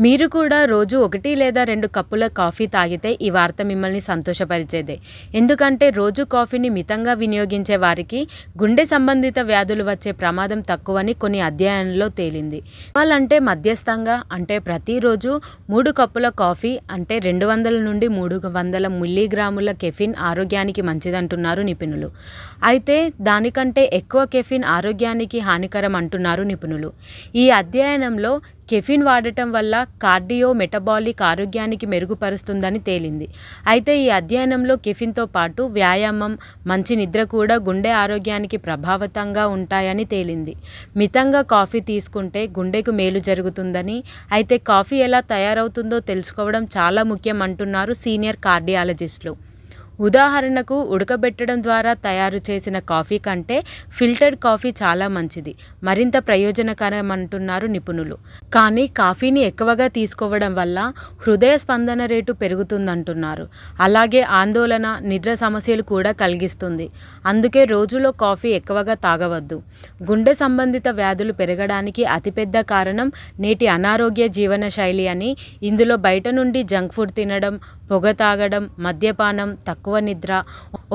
మీరు కూడా రోజు 1 లేదా 2 కప్పుల కాఫీ తాగితే ఈ వార్త మిమ్మల్ని సంతోషపరిచేదే. ఎందుకంటే రోజు కాఫీని మితంగా వినియోగించే వారికి గుండె సంబంధిత వ్యాధులు వచ్చే ప్రమాదం తక్కువని కొన్ని అధ్యయనాల్లో తేలింది. చెప్పాలంటే మధ్యస్థంగా అంటే ప్రతిరోజు 3 కప్పుల కాఫీ అంటే 200 నుండి 300 మిల్లీగ్రాముల కెఫిన్ ఆరోగ్యానికి మంచిదంటున్నారు నిపుణులు. అయితే దానికంటే ఎక్కువ కెఫిన్ ఆరోగ్యానికి హానికరం అంటున్నారు నిపుణులు. ఈ అధ్యయనంలో కెఫిన్ వాడటం వల్ల కార్డియో మెటబాలిక్ ఆరోగ్యానికి మెరుగుపరుస్తుందని తేలింది. అయితే ఈ అధ్యయనంలో కెఫిన్తో పాటు వ్యాయామం, మంచి నిద్ర కూడా గుండె ఆరోగ్యానికి ప్రభావితంగా ఉంటాయని తేలింది. మితంగా కాఫీ తీసుకుంటే గుండెకు మేలు జరుగుతుందని, అయితే కాఫీ ఎలా తయారవుతుందో తెలుసుకోవడం చాలా ముఖ్యం అంటున్నారు సీనియర్ కార్డియాలజిస్టులు. ఉదాహరణకు ఉడకబెట్టడం ద్వారా తయారు చేసిన కాఫీ కంటే ఫిల్టర్డ్ కాఫీ చాలా మంచిది, మరింత ప్రయోజనకరం అంటున్నారు నిపుణులు. కానీ కాఫీని ఎక్కువగా తీసుకోవడం వల్ల హృదయ స్పందన రేటు పెరుగుతుందంటున్నారు. అలాగే ఆందోళన, నిద్ర సమస్యలు కూడా కలిగిస్తుంది. అందుకే రోజులో కాఫీ ఎక్కువగా తాగవద్దు. గుండె సంబంధిత వ్యాధులు పెరగడానికి అతిపెద్ద కారణం నేటి అనారోగ్య జీవన శైలి అని, ఇందులో బయట నుండి జంక్ ఫుడ్ తినడం, పొగ తాగడం, మద్యపానం, తక్కువ నిద్ర,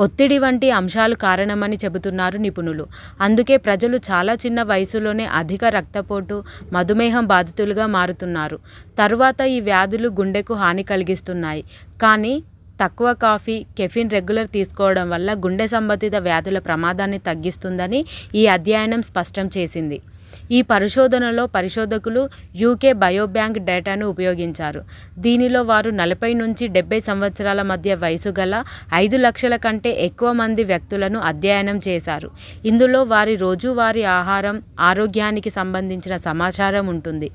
ఒత్తిడి వంటి అంశాలు కారణమని చెబుతున్నారు నిపుణులు. అందుకే ప్రజలు చాలా చిన్న వయసులోనే అధిక రక్తపోటు, మధుమేహం బాధితులుగా మారుతున్నారు. తరువాత ఈ వ్యాధులు గుండెకు హాని కలిగిస్తున్నాయి. కానీ తక్కువ కాఫీ, కెఫిన్ రెగ్యులర్ తీసుకోవడం వల్ల గుండె సంబంధిత వ్యాధుల ప్రమాదాన్ని తగ్గిస్తుందని ఈ అధ్యయనం స్పష్టం చేసింది. ఈ పరిశోధనలో పరిశోధకులు యూకే బయోబ్యాంక్ డేటాను ఉపయోగించారు. దీనిలో వారు 40 నుంచి 70 సంవత్సరాల మధ్య వయసు గల 5 లక్షల కంటే ఎక్కువ మంది వ్యక్తులను అధ్యయనం చేశారు. ఇందులో వారి రోజువారీ ఆహారం, ఆరోగ్యానికి సంబంధించిన సమాచారం ఉంటుంది.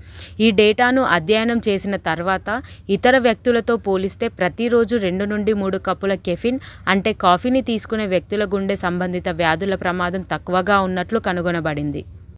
ఈ డేటాను అధ్యయనం చేసిన తర్వాత ఇతర వ్యక్తులతో పోలిస్తే ప్రతిరోజు 2 నుండి 3 కప్పుల కెఫిన్ అంటే కాఫీని తీసుకునే వ్యక్తుల గుండె సంబంధిత వ్యాధుల ప్రమాదం తక్కువగా ఉన్నట్లు కనుగొనబడింది.